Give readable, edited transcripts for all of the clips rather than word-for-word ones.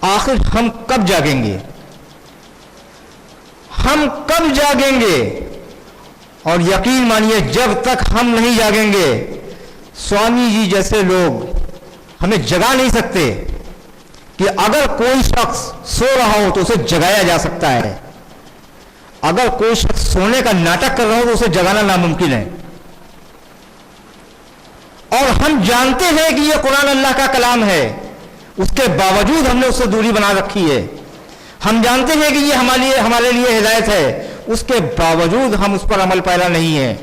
आखिर हम कब जागेंगे, हम कब जागेंगे। और यकीन मानिए जब तक हम नहीं जागेंगे, स्वामी जी जैसे लोग हमें जगा नहीं सकते कि अगर कोई शख्स सो रहा हो तो उसे जगाया जा सकता है, अगर कोई शख्स सोने का नाटक कर रहा हो तो उसे जगाना नामुमकिन है। और हम जानते हैं कि यह कुरान अल्लाह का कलाम है, उसके बावजूद हमने उससे दूरी बना रखी है। हम जानते हैं कि यह हमारे लिए हिदायत है, उसके बावजूद हम उस पर अमल पैरा नहीं है।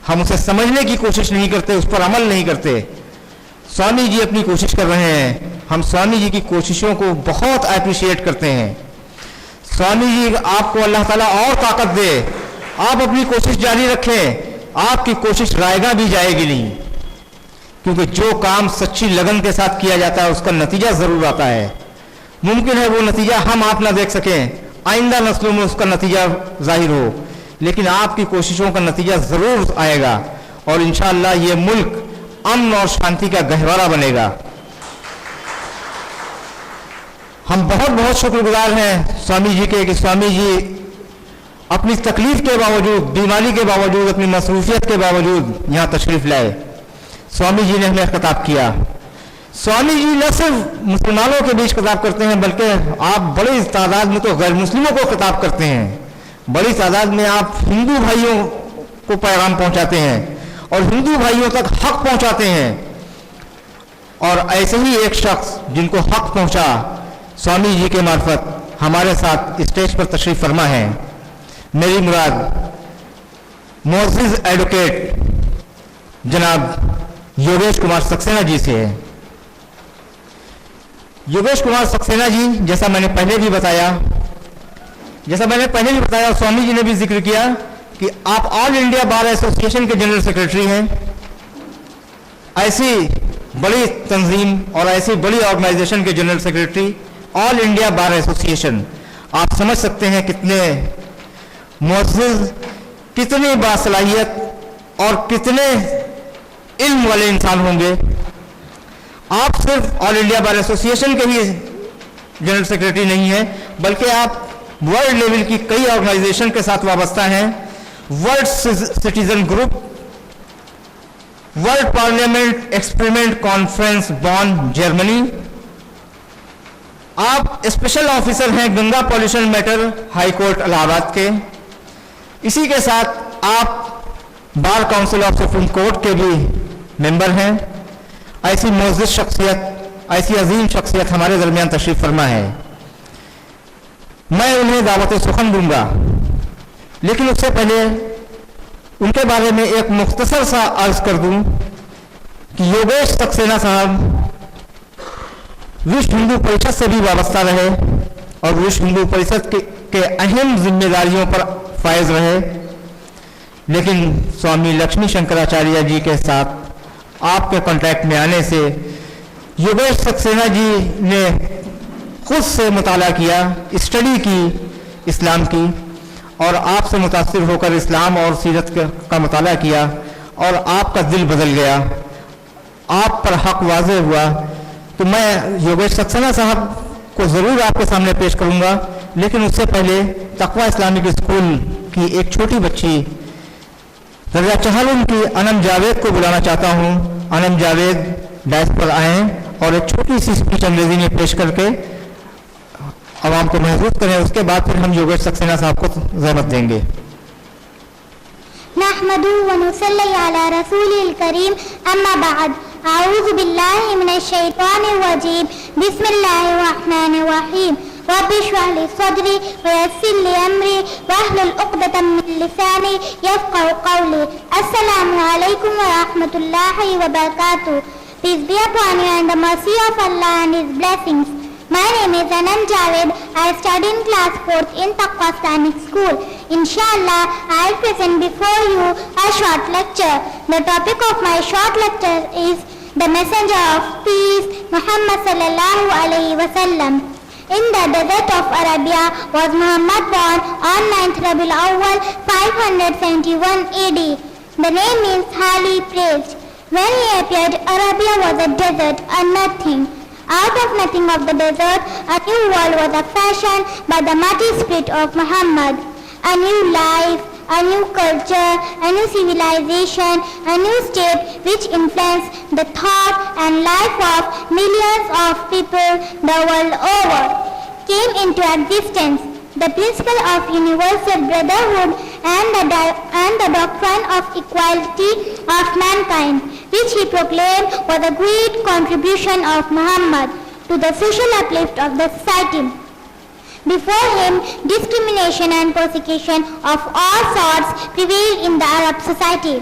हम उसे समझने की कोशिश नहीं करते, उस पर अमल नहीं करते। स्वामी जी अपनी कोशिश कर रहे हैं, हम स्वामी जी की कोशिशों को बहुत अप्रिशिएट करते हैं। स्वामी जी आपको अल्लाह ताला और ताकत दे, आप अपनी कोशिश जारी रखें, आपकी कोशिश रायगा भी जाएगी नहीं, क्योंकि जो काम सच्ची लगन के साथ किया जाता है उसका नतीजा जरूर आता है। मुमकिन है वो नतीजा हम आप ना देख सकें, आइंदा नस्लों में उसका नतीजा जाहिर हो, लेकिन आपकी कोशिशों का नतीजा जरूर आएगा और इंशाअल्लाह ये मुल्क अमन और शांति का गहवारा बनेगा। हम बहुत बहुत शुक्रगुजार हैं स्वामी जी के कि स्वामी जी अपनी तकलीफ के बावजूद, बीमारी के बावजूद, अपनी मसरूफियत के बावजूद यहाँ तशरीफ लाए। स्वामी जी ने हमें खिताब किया। स्वामी जी न सिर्फ मुसलमानों के बीच खिताब करते हैं, बल्कि आप बड़ी तादाद में तो गैर मुस्लिमों को खिताब करते हैं, बड़ी तादाद में आप हिंदू भाइयों को पैगाम पहुंचाते हैं और हिंदू भाइयों तक हक पहुंचाते हैं। और ऐसे ही एक शख्स जिनको हक पहुंचा स्वामी जी के मार्फत हमारे साथ स्टेज पर तशरीफ फरमा है। मेरी मुराद मोअज़्ज़िज़ एडवोकेट जनाब योगेश कुमार सक्सेना जी से है। योगेश कुमार सक्सेना जी, जैसा मैंने पहले भी बताया, स्वामी जी ने भी जिक्र किया कि आप ऑल इंडिया बार एसोसिएशन के जनरल सेक्रेटरी हैं। ऐसी बड़ी तंजीम और ऐसी बड़ी ऑर्गेनाइजेशन के general secretary, all India bar association, आप समझ सकते हैं कितने मुअज़्ज़िज़, कितनी बासलाहियत और कितने इल्म वाले इंसान होंगे। आप सिर्फ ऑल इंडिया बार एसोसिएशन के ही जनरल सेक्रेटरी नहीं हैं, बल्कि आप वर्ल्ड लेवल की कई ऑर्गेनाइजेशन के साथ वाबस्ता हैं। World citizen group, world parliament experiment conference बॉन जर्मनी, आप स्पेशल ऑफिसर हैं Ganga pollution matter high court Allahabad के। इसी के साथ आप bar council of supreme court के भी मेंबर हैं। ऐसी मुअज़्ज़िज़ शख्सियत, ऐसी अजीम शख्सियत हमारे दरमियान तशरीफ फरमा है। मैं उन्हें दावत सुखन दूंगा, लेकिन उससे पहले उनके बारे में एक मुख्तसर सा अर्ज कर दूं कि योगेश सक्सेना साहब विश्व हिंदू परिषद से भी वाबस्ता रहे और विश्व हिंदू परिषद के अहम जिम्मेदारियों पर फायज रहे। लेकिन स्वामी लक्ष्मी शंकराचार्य जी के साथ आपके कांटेक्ट में आने से योगेश सक्सेना जी ने खुद से मुताला किया, स्टडी की इस्लाम की, और आपसे मुतासिर होकर इस्लाम और सीरत का मुताला किया और आपका दिल बदल गया, आप पर हक वाज़े हुआ। तो मैं योगेश सक्सेना साहब को ज़रूर आपके सामने पेश करूंगा, लेकिन उससे पहले तक़वा इस्लामिक स्कूल की एक छोटी बच्ची रज़ा चहल की अनम जावेद को बुलाना चाहता हूं। अनम जावेद डायस पर आएँ और एक छोटी सी स्पीच अंग्रेजी में पेश करके आवाम को महसूस करें, उसके बाद फिर हम योगेश सक्सेना साहब को ज़हमत देंगे। नहमदुहु व नुसल्ली अला रसूलिल करीम, अम्मा बाद, अऊज़ु बिल्लाहि मिनश शैतानिर रजीम, बिस्मिल्लाहिर रहमानिर रहीम, रब्बि इश्रह ली सदरी व यस्सिर ली अमरी वहलुल उक़दतम मिन लिसानी यफ़क़हू क़ौली। अस्सलामु अलैकुम व रहमतुल्लाहि व बरकातुहू। Peace be upon you and the mercy of Allah and His blessings. My name is Anam Javed. I study in class 4th in Taqwa Islamic School. Inshallah, I will present before you a short lecture. The topic of my short lecture is the Messenger of Peace, Muhammad sallallahu alaihi wasallam. In the desert of Arabia was Muhammad born on 9th Rabiul Awwal 571 AD. The name means highly praised. When he appeared, Arabia was a desert, a nothing. Out of nothing of the desert, a new world was fashioned by the mighty spirit of Muhammad. A new life, a new culture, a new civilization, a new state which influenced the thought and life of millions of people the world over came into existence. The principle of universal brotherhood and the doctrine of equality of mankind, which he proclaimed, was a great contribution of Muhammad to the social uplift of the society. Before him, discrimination and persecution of all sorts prevailed in the Arab society.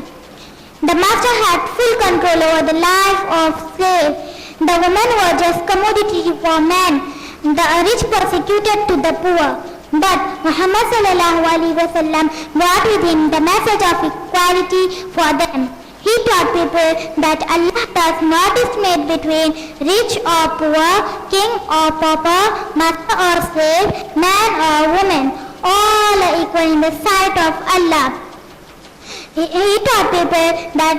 The master had full control over the life of slaves. The women were just commodity for men, the rich persecuted to the poor. But Muhammad sallallahu alaihi wasallam brought with him the message of equality for them. He taught people that Allah does not discriminate between rich or poor, king or pauper, master or slave, man or woman. All are equal in the sight of Allah. He taught people that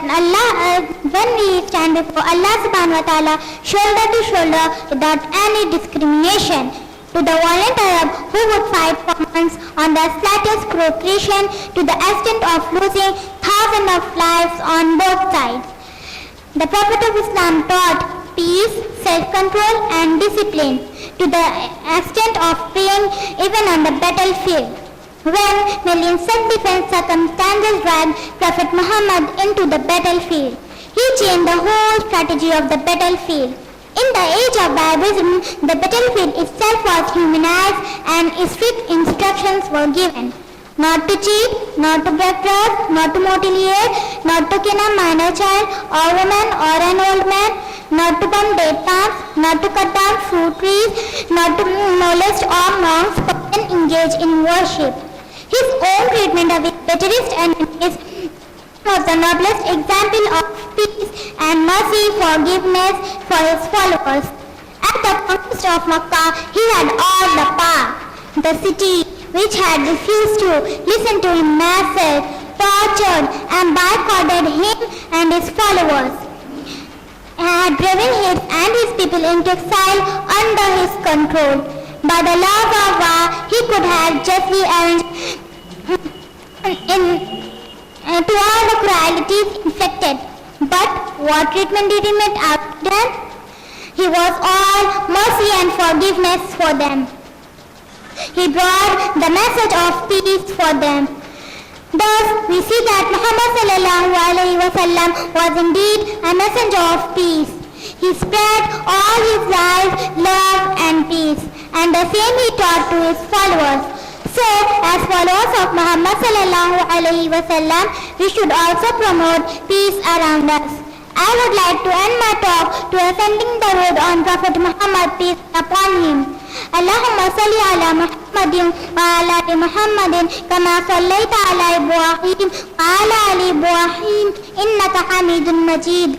when we stand before Allah subhanahu wa ta'ala, shoulder to shoulder without any discrimination. To the violent Arab who would fight for months on the slightest provocation, to the extent of losing thousands of lives on both sides. The Prophet of Islam taught peace, self-control and discipline, to the extent of praying even on the battlefield. When million self-defense circumstances dragged Prophet Muhammad into the battlefield, he changed the whole strategy of the battlefield. In the age of barbarism, the battlefield itself was humanized and strict instructions were given. Not to cheat, not to break trust, not to mutilate, not to kill a minor child or woman or an old man, not to burn dead plants, not to cut down fruit trees, not to molest or monks and engage in worship. His own treatment of his terrorist enemies was the noblest example of peace and mercy, forgiveness for his followers. At the conquest of Makkah, he had all the power. The city, which had refused to listen to him, massacred, tortured, and boycotted him and his followers, had driven his and his people into exile under his control. By the laws of war, he could have justly avenged to all the cruelties inflicted. But what treatment did he meet after them? He was all mercy and forgiveness for them. He brought the message of peace for them. Thus, we see that Muhammad sallallahu alaihi wasallam was indeed a messenger of peace. He spread all his life, love and peace, and the same he taught to his followers. So, as followers of Muhammad sallallahu alaihi wasallam, we should also promote peace around us. I would like to end my talk to ascending the road on Prophet Muhammad, peace upon him. Allahumma salli ala Muhammadin wa ala ali Muhammadin kama sallaita ala Ibrahim wa ala ali Ibrahim innaka Hamidun Majid.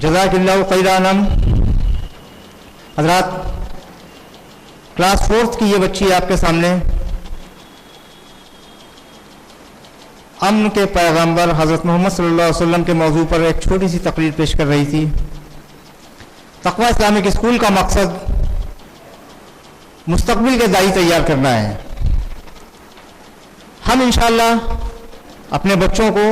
जज़ाकिल्लाहु खैरान। Hazrat, class 4th की ये बच्ची आपके सामने अमन के पैगंबर हज़रत मोहम्मद सल्लल्लाहु अलैहि वसल्लम के मौजू पर एक छोटी सी तकरीर पेश कर रही थी। तक़वा इस्लामिक स्कूल का मकसद मुस्तक़बिल के दाई तैयार करना है। हम इंशाअल्लाह अपने बच्चों को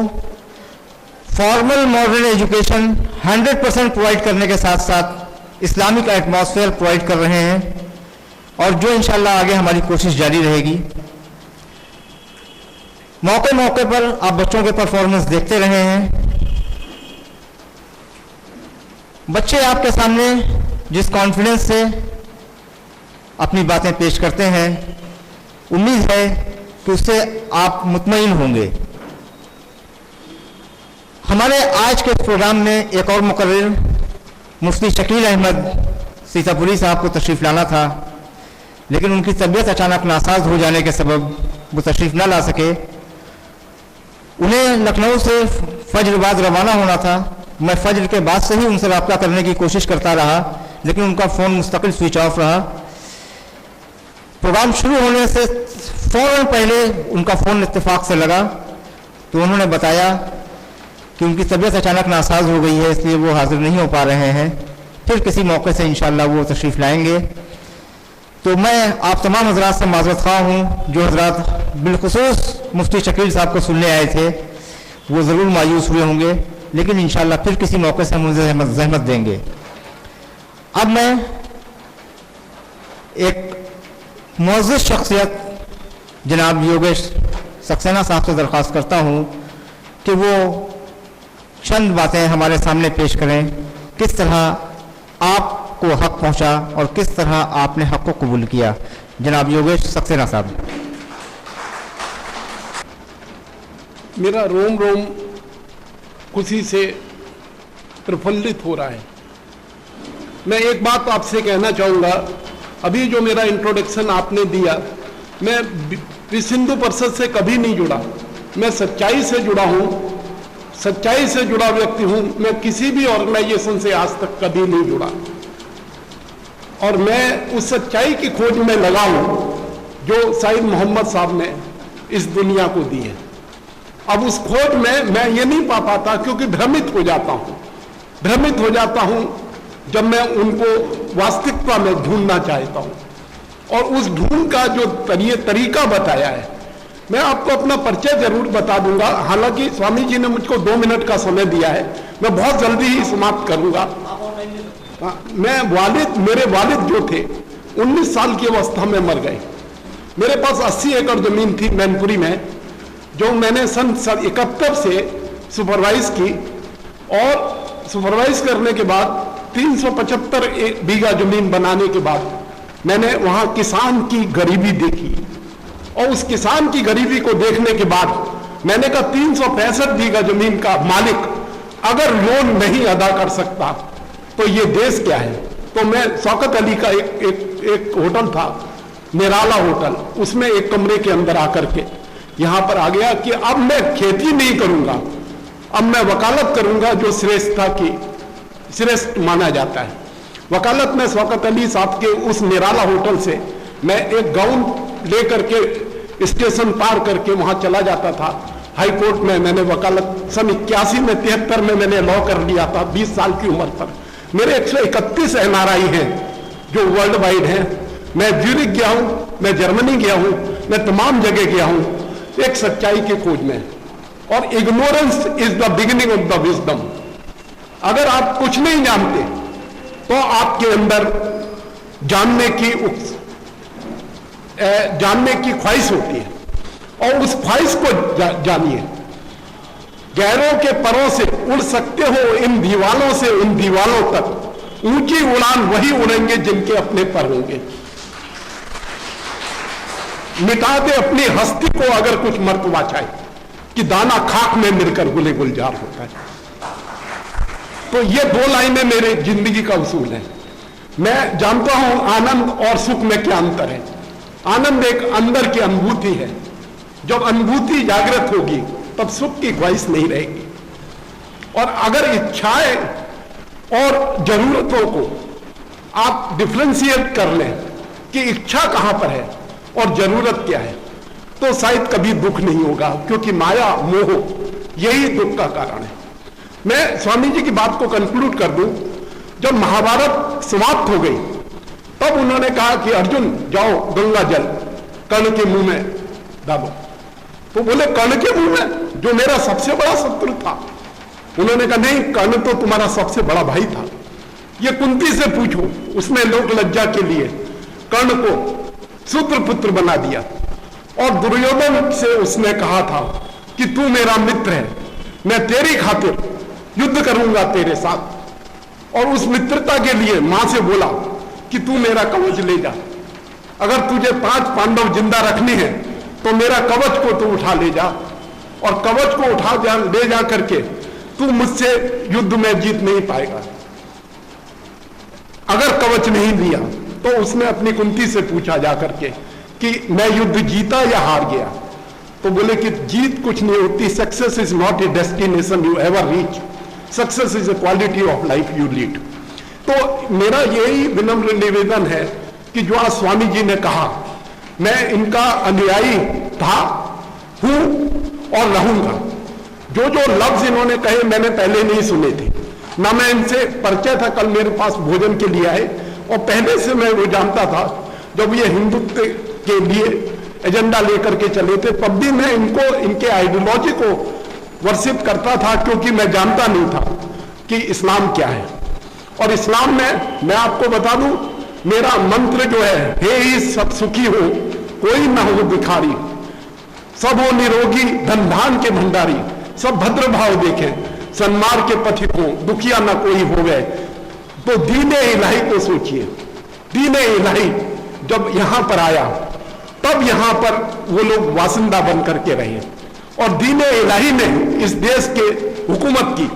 फॉर्मल मॉडर्न एजुकेशन 100% प्रोवाइड करने के साथ साथ इस्लामिक एटमॉस्फेयर प्रोवाइड कर रहे हैं और जो इंशाअल्लाह आगे हमारी कोशिश जारी रहेगी। मौके मौके पर आप बच्चों के परफॉर्मेंस देखते रहे हैं। बच्चे आपके सामने जिस कॉन्फिडेंस से अपनी बातें पेश करते हैं, उम्मीद है कि उससे आप मुतमईन होंगे। हमारे आज के प्रोग्राम में एक और मुकर्रिर मुफ्ती शकील अहमद सीतापुरी साहब को तशरीफ़ लाना था, लेकिन उनकी तबीयत अचानक नासाज हो जाने के सबब वो तशरीफ़ ना ला सके। उन्हें लखनऊ से फजर बाद रवाना होना था। मैं फजर के बाद से ही उनसे रब्ता करने की कोशिश करता रहा, लेकिन उनका फ़ोन मुस्तकिल स्विच ऑफ रहा। प्रोग्राम शुरू होने से फ़ौरन पहले उनका फ़ोन इत्तेफाक से लगा, तो उन्होंने बताया कि उनकी तबीयत अचानक नासाज हो गई है, इसलिए वो हाजिर नहीं हो पा रहे हैं। फिर किसी मौके से इंशाअल्लाह वो तशरीफ़ लाएंगे। तो मैं आप तमाम हजरात से माज़रत ख़्वाह हूँ, जो हजरात बिलखुसूस मुफ्ती शकील साहब को सुनने आए थे वो ज़रूर मायूस हुए होंगे, लेकिन इंशाअल्लाह फिर किसी मौके से मुझे जहमत देंगे। अब मैं एक मुअज़्ज़ज़ शख्सियत जनाब योगेश सक्सेना साहब से दरख्वास्त करता हूँ कि वो चंद बातें हमारे सामने पेश करें, किस तरह आपको हक पहुँचा और किस तरह आपने हक को कबूल किया। जनाब योगेश सक्सेना साहब। मेरा रोम रोम खुशी से प्रफुल्लित हो रहा है। मैं एक बात आपसे कहना चाहूँगा, अभी जो मेरा इंट्रोडक्शन आपने दिया, मैं विश्व हिंदू परिषद से कभी नहीं जुड़ा, मैं सच्चाई से जुड़ा हूँ, सच्चाई से जुड़ा व्यक्ति हूँ। मैं किसी भी ऑर्गेनाइजेशन से आज तक कभी नहीं जुड़ा और मैं उस सच्चाई की खोज में लगा हूँ जो सईद मोहम्मद साहब ने इस दुनिया को दी है। अब उस खोज में मैं ये नहीं पा पाता, क्योंकि भ्रमित हो जाता हूँ जब मैं उनको वास्तविकता में ढूंढना चाहता हूँ। और उस ढूंढ का जो तरीका बताया है, मैं आपको अपना परिचय जरूर बता दूंगा। हालांकि स्वामी जी ने मुझको 2 मिनट का समय दिया है, मैं बहुत जल्दी ही समाप्त करूंगा। मेरे वालिद जो थे 19 साल की अवस्था में मर गए। मेरे पास 80 एकड़ जमीन थी मैनपुरी में, जो मैंने सन 71 से सुपरवाइज की, और सुपरवाइज करने के बाद 375 बीघा जमीन बनाने के बाद मैंने वहां किसान की गरीबी देखी, और उस किसान की गरीबी को देखने के बाद मैंने कहा 365 बीघा जमीन का मालिक अगर लोन नहीं अदा कर सकता तो ये देश क्या है। तो मैं शौकत अली का एक होटल था, निराला होटल, उसमें एक कमरे के अंदर आकर के यहां पर आ गया कि अब मैं खेती नहीं करूंगा, अब मैं वकालत करूंगा, जो श्रेष्ठता की श्रेष्ठ माना जाता है। वकालत में शौकत अली साहब के उस निराला होटल से मैं एक गाउन लेकर के स्टेशन पार करके वहां चला जाता था। हाई कोर्ट में मैंने वकालत सन 81 में 73 में मैंने लॉ कर लिया था, 20 साल की उम्र पर। मेरे 131 NRI हैं जो वर्ल्ड वाइड हैं। मैं ज्यूरिक गया हूं, मैं जर्मनी गया हूं, मैं तमाम जगह गया हूं एक सच्चाई की खोज में। और ignorance is the beginning of the wisdom. अगर आप कुछ नहीं जानते तो आपके अंदर जानने की ख्वाहिश होती है, और उस ख्वाहिश को जानिए। गैरों के परों से उड़ सकते हो इन दीवालों से उन दीवालों तक, ऊंची उड़ान वही उड़ेंगे जिनके अपने पर होंगे। मिटा दे अपनी हस्ती को अगर कुछ मर्तबा चाहे, कि दाना खाक में मिलकर गुले गुलजार होता है। तो ये 2 लाइनें मेरे जिंदगी का उसूल है। मैं जानता हूं आनंद और सुख में क्या अंतर है। आनंद एक अंदर की अनुभूति है, जब अनुभूति जागृत होगी तब सुख की ख्वाहिश नहीं रहेगी। और अगर इच्छाएं और जरूरतों को आप डिफ्रेंशिएट कर लें कि इच्छा कहां पर है और जरूरत क्या है, तो शायद कभी दुख नहीं होगा, क्योंकि माया मोह यही दुख का कारण है। मैं स्वामी जी की बात को कंक्लूड कर दूं। जब महाभारत समाप्त हो गई तब उन्होंने कहा कि अर्जुन जाओ गंगा जल कर्ण के मुंह में डालो। तो बोले कर्ण के मुंह में, जो मेरा सबसे बड़ा शत्रु था। उन्होंने कहा नहीं, कर्ण तो तुम्हारा सबसे बड़ा भाई था, ये कुंती से पूछो, उसने लोक लज्जा के लिए कर्ण को शूद्र पुत्र बना दिया। और दुर्योधन से उसने कहा था कि तू मेरा मित्र है, मैं तेरी खातिर युद्ध करूंगा तेरे साथ। और उस मित्रता के लिए मां से बोला कि तू मेरा कवच ले जा, अगर तुझे 5 पांडव जिंदा रखनी है तो मेरा कवच को तू उठा ले जा, और कवच को ले जा करके तू मुझसे युद्ध में जीत नहीं पाएगा। अगर कवच नहीं लिया तो उसने अपनी कुंती से पूछा जाकर के कि मैं युद्ध जीता या हार गया। तो बोले कि जीत कुछ नहीं होती, success is not a destination you ever reach, success is a quality of life you lead. तो मेरा यही विनम्र निवेदन है कि जो आज स्वामी जी ने कहा, मैं इनका अनुयायी था, हूं और रहूंगा। जो जो लफ्ज इन्होंने कहे मैंने पहले नहीं सुने थे, ना मैं इनसे परिचय था, कल मेरे पास भोजन के लिए आए और पहले से मैं वो जानता था। जब ये हिंदुत्व के लिए एजेंडा लेकर के चले थे तब भी मैं इनको, इनके आइडियोलॉजी को वर्शिप करता था, क्योंकि मैं जानता नहीं था कि इस्लाम क्या है। और इस्लाम में मैं आपको बता दूं, मेरा मंत्र जो है, हे ही सब सुखी हो कोई ना हो भिखारी, सब हो निरोगी धन धान के भंडारी, सब भद्र भाव देखें सन्मार्ग के पथिक हो, दुखिया ना कोई हो गए। तो दीने इलाही को सोचिए, दीने इलाही जब यहां पर आया तब यहां पर वो लोग वासिंदा बन करके रहे, और दीने इलाही ने इस देश के हुकूमत की,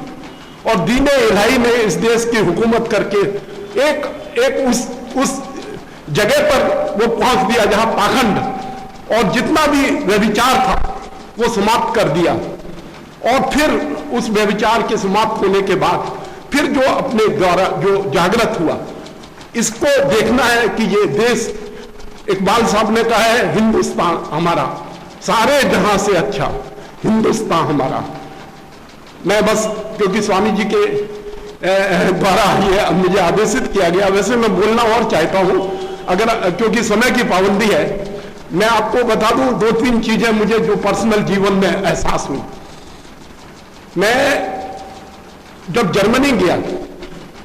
और दीने इलाही ने इस देश की हुकूमत करके एक उस जगह पर वो पहुंच दिया जहां पाखंड और जितना भी व्यभिचार था वो समाप्त कर दिया। और फिर उस व्यभिचार के समाप्त होने के बाद फिर जो अपने द्वारा जो जागृत हुआ, इसको देखना है कि ये देश, इकबाल साहब ने कहा है हिंदुस्तान हमारा सारे जहां से अच्छा, हिंदुस्तान हमारा। मैं बस क्योंकि स्वामी जी के द्वारा ये मुझे आदेशित किया गया, वैसे मैं बोलना और चाहता हूं, अगर क्योंकि समय की पाबंदी है, मैं आपको बता दूं 2-3 चीजें मुझे जो पर्सनल जीवन में एहसास हुई। मैं जब जर्मनी गया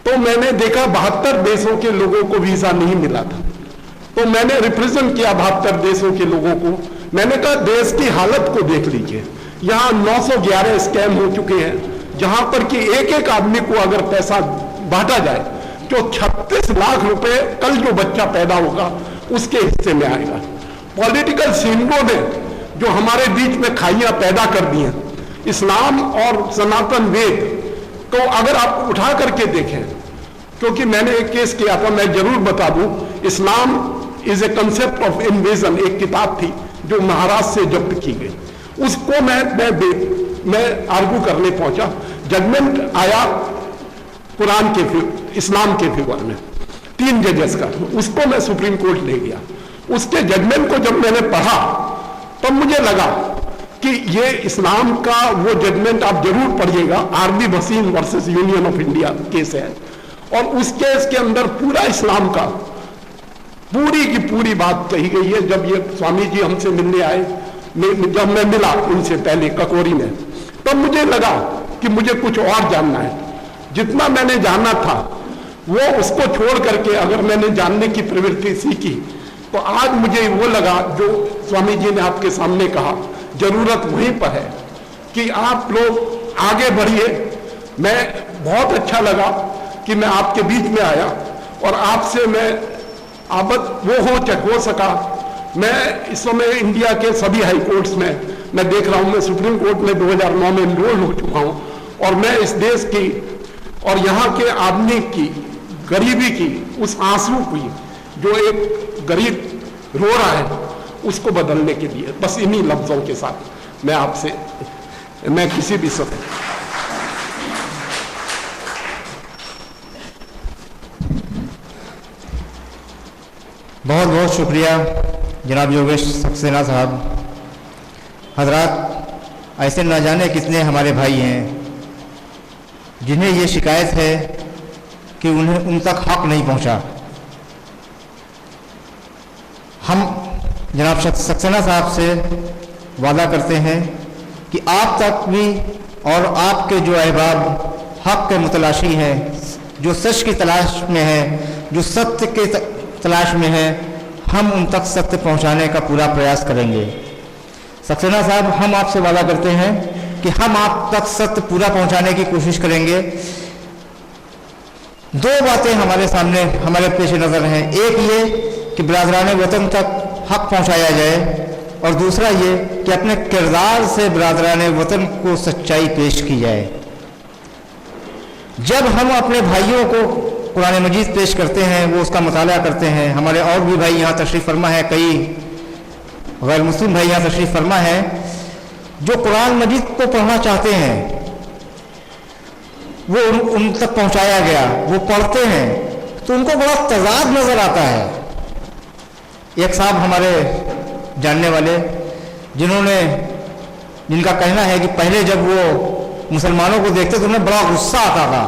तो मैंने देखा 72 देशों के लोगों को वीजा नहीं मिला था। तो मैंने रिप्रेजेंट किया 72 देशों के लोगों को। मैंने कहा देश की हालत को देख लीजिए, यहां 911 स्कैम हो चुके हैं, जहां पर कि एक एक आदमी को अगर पैसा बांटा जाए तो 36 लाख रुपए कल जो बच्चा पैदा होगा उसके हिस्से में आएगा। पॉलिटिकल सिंबल ने जो हमारे बीच में खाइयां पैदा कर दी हैं, इस्लाम और सनातन वेद को अगर आप उठा करके देखें, क्योंकि मैंने एक केस किया था, मैं जरूर बता दूं, Islam is a concept of invasion, एक किताब थी जो महाराष्ट्र से जब्त की गई, उसको मैं आर्गू करने पहुंचा। जजमेंट आया कुरान के इस्लाम के फेवर में 3 जजेस का, उसको मैं सुप्रीम कोर्ट ले गया। उसके जजमेंट को जब मैंने पढ़ा तब मुझे लगा कि ये इस्लाम का वो जजमेंट आप जरूर पढ़िएगा, R B Bhasin versus Union of India case है, और उस केस के अंदर पूरा इस्लाम का पूरी की पूरी बात कही गई है। जब ये स्वामी जी हमसे मिलने आए, जब मैं मिला उनसे पहले ककोरी में, तब मुझे लगा कि मुझे कुछ और जानना है। जितना मैंने जाना था वो उसको छोड़ करके अगर मैंने जानने की प्रवृत्ति सीखी तो आज मुझे वो लगा जो स्वामी जी ने आपके सामने कहा, जरूरत वहीं पर है कि आप लोग आगे बढ़िए। मैं बहुत अच्छा लगा कि मैं आपके बीच में आया और आपसे मैं हो सका। मैं इस समय इंडिया के सभी हाई कोर्ट्स में मैं देख रहा हूं, मैं सुप्रीम कोर्ट में 2009 में एनरोल हो चुका हूं, और मैं इस देश की और यहाँ के आदमी की गरीबी की उस आंसू की जो एक गरीब रो रहा है उसको बदलने के लिए बस इन्हीं लफ्जों के साथ मैं आपसे, मैं किसी भी समय बहुत बहुत शुक्रिया जनाब योगेश सक्सेना साहब। हजरात, ऐसे न जाने कितने हमारे भाई हैं जिन्हें ये शिकायत है कि उन्हें उन तक हक नहीं पहुंचा। हम जनाब सक्सेना साहब से वादा करते हैं कि आप तक भी और आपके जो अहबाब हक के मुतलाशी हैं, जो सच की तलाश में है, जो सत्य के तलाश में है, हम उन तक सत्य पहुंचाने का पूरा प्रयास करेंगे। सक्सेना साहब, हम आपसे वादा करते हैं कि हम आप तक सत्य पूरा पहुंचाने की कोशिश करेंगे। 2 बातें हमारे सामने, हमारे पेश नज़र हैं। एक ये कि बिरादरान वतन तक हक पहुंचाया जाए, और दूसरा ये कि अपने किरदार से बिरादरान वतन को सच्चाई पेश की जाए। जब हम अपने भाइयों को कुरान मजीद पेश करते हैं, वो उसका मुताला करते हैं। हमारे और भी भाई यहाँ तशरीफ़ फरमा है, कई गैर मुस्लिम भाई यहाँ तशरीफ़ फरमा है। जो कुरान मजीद को पढ़ना चाहते हैं वो उन तक पहुंचाया गया, वो पढ़ते हैं तो उनको बड़ा तजाद नजर आता है। एक साहब हमारे जानने वाले जिनका कहना है कि पहले जब वो मुसलमानों को देखते तो उन्हें बड़ा गुस्सा आता था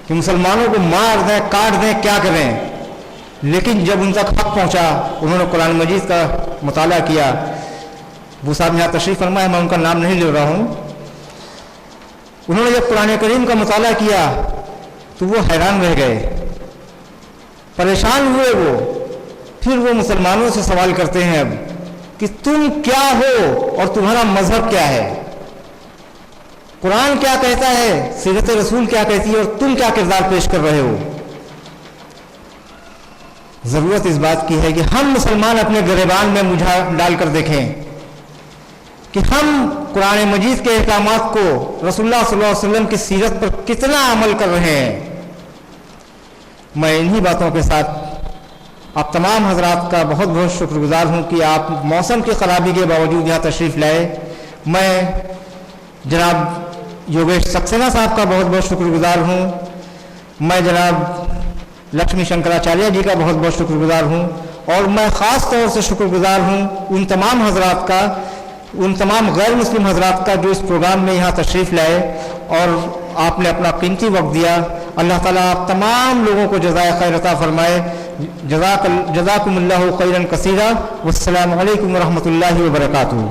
कि मुसलमानों को मार दें, काट दें, क्या करें, लेकिन जब उन तक हक पहुंचा, उन्होंने कुरान मजीद का मुताला किया। वो साहब यहाँ तशरीफ़ फरमा है, मैं उनका नाम नहीं ले रहा हूँ। उन्होंने जब कुरान करीम का मुताला किया तो वो हैरान रह गए, परेशान हुए वो। फिर वो मुसलमानों से सवाल करते हैं अब कि तुम क्या हो और तुम्हारा मजहब क्या है, कुरान क्या कहता है, सीरत रसूल क्या कहती है और तुम क्या किरदार पेश कर रहे हो। जरूरत इस बात की है कि हम मुसलमान अपने गिरेबान में मुझा डालकर देखें कि हम कुरान मजीद के अहकामात को, रसूलुल्लाह सल्लल्लाहु अलैहि वसल्लम की सीरत पर कितना अमल कर रहे हैं। मैं इन्हीं बातों के साथ आप तमाम हजरात का बहुत बहुत शुक्रगुजार हूँ कि आप मौसम की खराबी के बावजूद यहाँ तशरीफ़ लाए। मैं जनाब योगेश सक्सेना साहब का बहुत बहुत शुक्रगुजार हूँ। मैं जनाब लक्ष्मी शंकराचार्य जी का बहुत बहुत शुक्रगुजार हूँ। और मैं ख़ास तौर से शुक्रगुजार हूँ उन तमाम हजरात का, उन तमाम गैर मुस्लिम हजरात का जो इस प्रोग्राम में यहाँ तशरीफ़ लाए और आपने अपना कीमती वक्त दिया। अल्लाह ताला आप तमाम लोगों को जज़ाए खैर अता फरमाए। जज़ाकुमुल्लाहु खैरन कसीरा। वस्सलामु अलैकुम व रहमतुल्लाहि व बरकातुहू।